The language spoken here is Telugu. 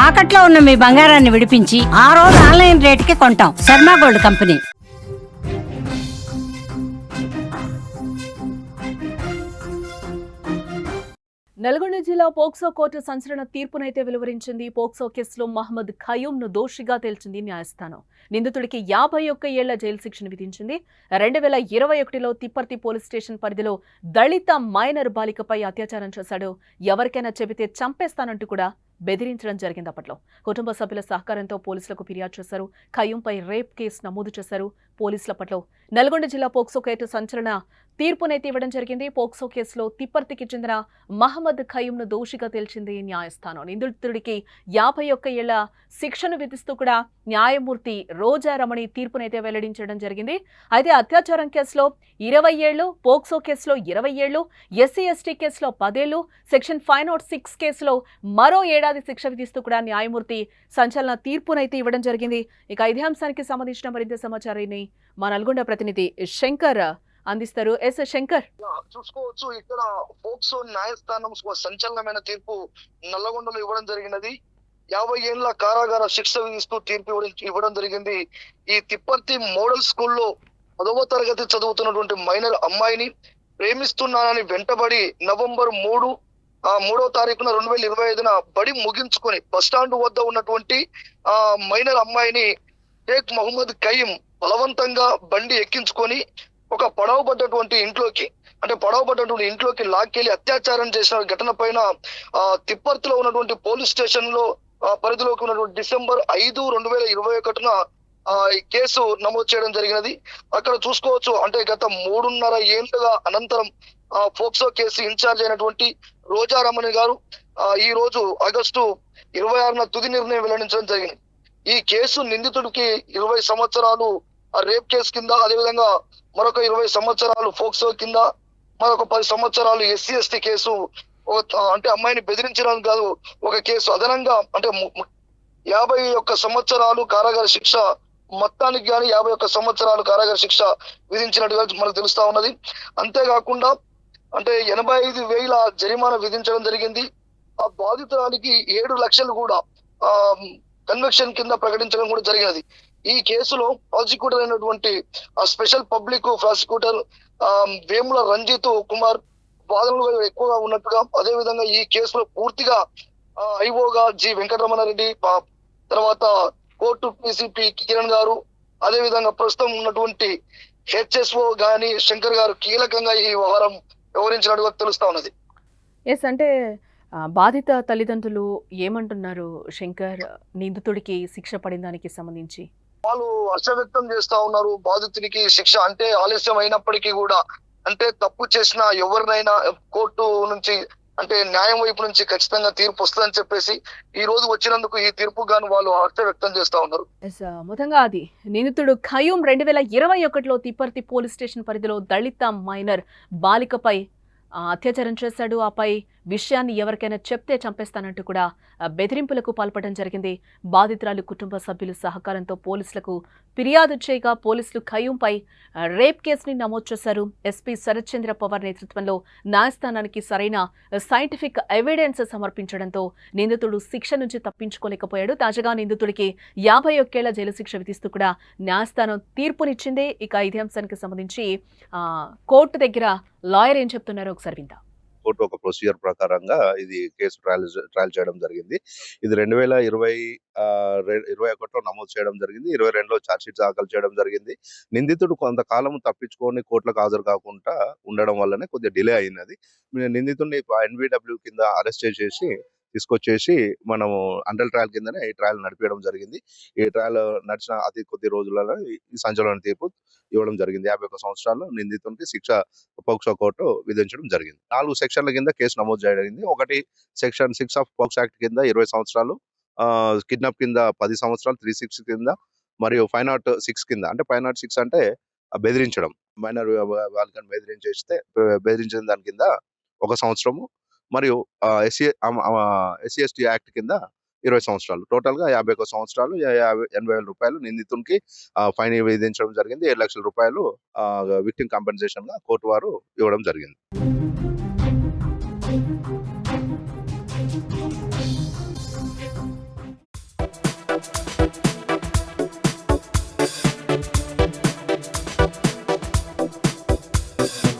తాకట్లో ఉన్న మీ బంగారాన్ని విడిపించి ఆ రోజు ఆన్లైన్ రేటుకి కొంటాం. Sharma gold company. నల్గొండ జిల్లా పోక్సో కోర్టు సంచలన తీర్పునైతే వెలువరించింది. పోక్సో కేసులో మహమ్మద్ ఖయూంను దోషిగా తేల్చింది న్యాయస్థానం. నిందితుడికి 51 ఏళ్ల జైలు శిక్షను విధించింది. 2021లో తిప్పర్తి పోలీస్ స్టేషన్ పరిధిలో దళిత మైనర్ బాలికపై అత్యాచారం చేశాడు. ఎవరికైనా చెబితే చంపేస్తానంటూ కూడా బెదిరించడం జరిగింది. అప్పట్లో కుటుంబ సభ్యుల సహకారంతో పోలీసులకు ఫిర్యాదు చేశారు. ఖయూంపై రేప్ కేసు నమోదు చేశారు పోలీసుల పట్ల. నల్గొండ జిల్లా పోక్సో కోర్టు సంచలన తీర్పునైతే ఇవ్వడం జరిగింది. పోక్సో కేసులో తిప్పర్తికి చెందిన మహమ్మద్ ఖయూంను దోషిగా తేల్చింది న్యాయస్థానం. నిందితుడికి 51 ఏళ్ల శిక్షను విధిస్తూ కూడా న్యాయమూర్తి రోజా రమణి తీర్పునైతే వెల్లడించడం జరిగింది. అయితే అత్యాచారం కేసులో 20 ఏళ్లు, పోక్సో కేసులో 20 ఏళ్లు, ఎస్సీ ఎస్టీ కేసులో 10 ఏళ్లు, సెక్షన్ 506 కేసులో మరో ఏడాది శిక్ష విధిస్తూ కూడా న్యాయమూర్తి సంచలన తీర్పునైతే ఇవ్వడం జరిగింది. ఇక ఇదే అంశానికి సంబంధించిన మరింత సమాచారాన్ని మా నల్గొండ ప్రతినిధి శంకర్ అందిస్తారు. ఎస్ శంకర్, చూసుకోవచ్చు ఇక్కడ పోక్సో న్యాయస్థానం సంచలనమైన తీర్పు నల్లగొండలో ఇవ్వడం జరిగినది. 50 ఏళ్ల కారాగార శిక్ష విధిస్తూ తీర్పు ఇవ్వడం జరిగింది. ఈ తిప్పర్తి మోడల్ స్కూల్లో 10వ తరగతి చదువుతున్నటువంటి మైనర్ అమ్మాయిని ప్రేమిస్తున్నానని వెంటబడి నవంబర్ 3వ తారీఖున 2025న బడి ముగించుకొని బస్టాండ్ వద్ద ఉన్నటువంటి మైనర్ అమ్మాయిని షేక్ మహమ్మద్ ఖయూం బలవంతంగా బండి ఎక్కించుకొని ఒక పడవబడ్డటువంటి ఇంట్లోకి లాక్కెళ్లి అత్యాచారం చేసిన ఘటన పైన తిప్పర్తిలో ఉన్నటువంటి పోలీస్ స్టేషన్ లో పరిధిలోకి ఉన్నటువంటి డిసెంబర్ 5, 2021న ఈ కేసు నమోదు చేయడం జరిగినది. అక్కడ చూసుకోవచ్చు అంటే గత 3.5 ఏళ్లుగా అనంతరం పోక్సో కేసు ఇన్ఛార్జ్ అయినటువంటి రోజా రమణి గారు ఈ రోజు ఆగస్టు 26న తుది నిర్ణయం వెల్లడించడం జరిగింది. ఈ కేసు నిందితుడికి 20 సంవత్సరాలు రేప్ కేసు కింద, అదేవిధంగా మరొక 20 సంవత్సరాలు పోక్సో కింద, మరొక 10 సంవత్సరాలు ఎస్సీ ఎస్టీ కేసు, అంటే అమ్మాయిని బెదిరించడం కాదు ఒక కేసు అదనంగా అంటే 51 సంవత్సరాలు కారాగార శిక్ష, మొత్తానికి గాని 51 సంవత్సరాలు కారాగార శిక్ష విధించినట్టుగా మనకు తెలుస్తా ఉన్నది. అంతేకాకుండా అంటే 85,000 జరిమానా విధించడం జరిగింది. ఆ బాధితురానికి 7 లక్షలు కూడా కన్వెక్షన్ కింద ప్రకటించడం కూడా జరిగినది. ఈ కేసులో ప్రాసిక్యూటర్ అయినటువంటి special public prosecutor Vemula Ranjith Kumar వాదనలు ఎక్కువగా ఉన్నట్టుగా, అదే విధంగా ఈ కేసులో పూర్తిగా ఐఓగా జి వెంకటరమణారెడ్డి, తర్వాత కోర్టు పిసిపి కిరణ్ గారు, అదే విధంగా ప్రస్తుతం ఉన్నటువంటి హెచ్ఎస్ఓ గాని శంకర్ గారు కీలకంగా ఈ వ్యవహారం వ్యవహరించినట్టుగా తెలుస్తా ఉన్నది. ఎస్ అంటే బాధిత తల్లిదండ్రులు ఏమంటున్నారు శంకర్, నిందితుడికి శిక్ష పడిన దానికి సంబంధించి? వాళ్ళు హర్ష వ్యక్తం చేస్తా ఉన్నారు. బాధితునికి శిక్ష అంటే ఆలస్యం అయినప్పటికీ కూడా, అంటే తప్పు చేసిన ఎవరినైనా కోర్టు నుంచి అంటే న్యాయం వైపు నుంచి ఖచ్చితంగా తీర్పు వస్తుందని చెప్పేసి ఈ రోజు వచ్చినందుకు ఈ తీర్పు గాను వాళ్ళు హర్ష వ్యక్తం చేస్తా ఉన్నారు. మొత్తంగా అది నిందితుడు ఖయూం 2021లో తిప్పర్తి పోలీస్ స్టేషన్ పరిధిలో దళిత మైనర్ బాలికపై అత్యాచారం చేశాడు. ఆపై విషయాన్ని ఎవరికైనా చెప్తే చంపేస్తానంటూ కూడా బెదిరింపులకు పాల్పడడం జరిగింది. బాధితురాలు కుటుంబ సభ్యుల సహకారంతో పోలీసులకు ఫిర్యాదు చేయగా పోలీసులు ఖయూంపై రేప్ కేసుని నమోదు చేశారు. ఎస్పీ శరత్చంద్ర పవార్ నేతృత్వంలో న్యాయస్థానానికి సరైన సైంటిఫిక్ ఎవిడెన్స్ సమర్పించడంతో నిందితుడు శిక్ష నుంచి తప్పించుకోలేకపోయాడు. తాజాగా నిందితుడికి 51 ఏళ్ల జైలు శిక్ష విధిస్తూ కూడా న్యాయస్థానం తీర్పునిచ్చింది. ఇక ఇదే అంశానికి సంబంధించి కోర్టు దగ్గర లాయర్ ఏం చెప్తున్నారో ఒకసారి విందాం. కోర్టు ఒక ప్రొసీజర్ ప్రకారంగా ఇది కేసు ట్రయల్ చేయడం జరిగింది. ఇది 2021లో నమోదు చేయడం జరిగింది. 22లో ఛార్జ్షీట్ దాఖలు చేయడం జరిగింది. నిందితుడు కొంతకాలం తప్పించుకొని కోర్టులకు హాజరు కాకుండా ఉండడం వల్లనే కొద్దిగా డిలే అయినది. నిందితుడిని ఎన్విడబ్ల్యూ కింద అరెస్ట్ చేసేసి తీసుకొచ్చేసి మనము అండర్ ట్రయల్ కిందనే ఈ ట్రయల్ నడిపించడం జరిగింది. ఈ ట్రయల్ నడిచిన అతి కొద్ది రోజులలో ఈ సంచలన తీర్పు ఇవ్వడం జరిగింది. 51 సంవత్సరాలు నిందితునికి శిక్ష పోక్సో కోర్టు విధించడం జరిగింది. 4 సెక్షన్ల కింద కేసు నమోదు జరిగింది. ఒకటి సెక్షన్ 6 ఆఫ్ పోక్సో యాక్ట్ కింద 20 సంవత్సరాలు, కిడ్నాప్ కింద 10 సంవత్సరాలు, 360 కింద, మరియు 506 కింద. అంటే 506 అంటే బెదిరించడం, మైనర్ వాళ్ళని బెదిరించిన దాని కింద 1 సంవత్సరము, మరియు ఎస్సీ ఎస్టీ యాక్ట్ కింద 20 సంవత్సరాలు. టోటల్ గా 51 సంవత్సరాలు, 80,000 రూపాయలు నిందితునికి ఫైన్ విధించడం జరిగింది. 7 లక్షల రూపాయలు విక్టిమ్ కాంపెన్సేషన్ గా కోర్టు వారు ఇవ్వడం జరిగింది. Thank you.